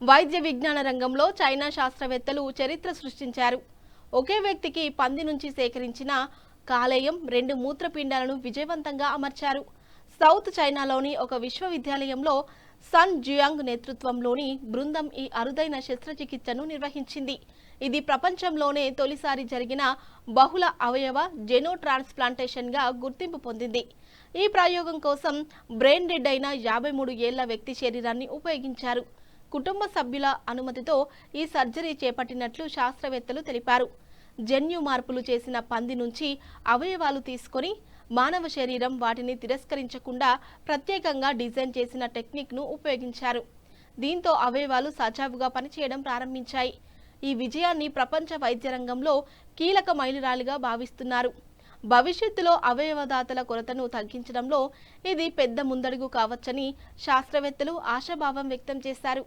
వైద్య విజ్ఞాన రంగంలో చైనా శాస్త్రవేత్తలు చరిత్ర సృష్టించారు. ఒకే వ్యక్తికి పంది నుంచి సేకరించిన కాలేయం 2 మూత్రపిండాలను విజయవంతంగా అమర్చారు. సౌత్ చైనాలోని ఒక విశ్వవిద్యాలయంలో సన్ జియాంగ్ నేతృత్వంలోని బృందం ఈ అరుదైన శస్త్రచికిత్సను నిర్వహించింది. ఇది ప్రపంచంలోనే తొలిసారి జరిగిన బహుళ అవయవ జెనో ట్రాన్స్ప్లాంటేషన్గా గుర్తింపు పొందింది. ఈ ప్రయోగం కోసం బ్రెయిన్ డెడ్ అయిన 53 ఏళ్ల వ్యక్తి శరీరాన్ని ఉపయోగించారు. కుటుంబ సభ్యుల అనుమతితో ఈ సర్జరీ చేపట్టినట్లు శాస్త్రవేత్తలు తెలిపారు. జన్యు మార్పులు చేసిన పంది నుంచి అవయవాలు తీసుకొని మానవ శరీరం వాటిని తిరస్కరించకుండా ప్రత్యేకంగా డిజైన్ చేసిన టెక్నిక్ను ఉపయోగించారు. దీంతో అవయవాలు సజావుగా పనిచేయడం ప్రారంభించాయి. ఈ విజయాన్ని ప్రపంచ వైద్య రంగంలో కీలక మైలురాయిగా భావిస్తున్నారు. భవిష్యత్తులో అవయవదాతల కొరతను తగ్గించడంలో ఇది పెద్ద ముందడుగు కావచ్చని శాస్త్రవేత్తలు ఆశాభావం వ్యక్తం చేశారు.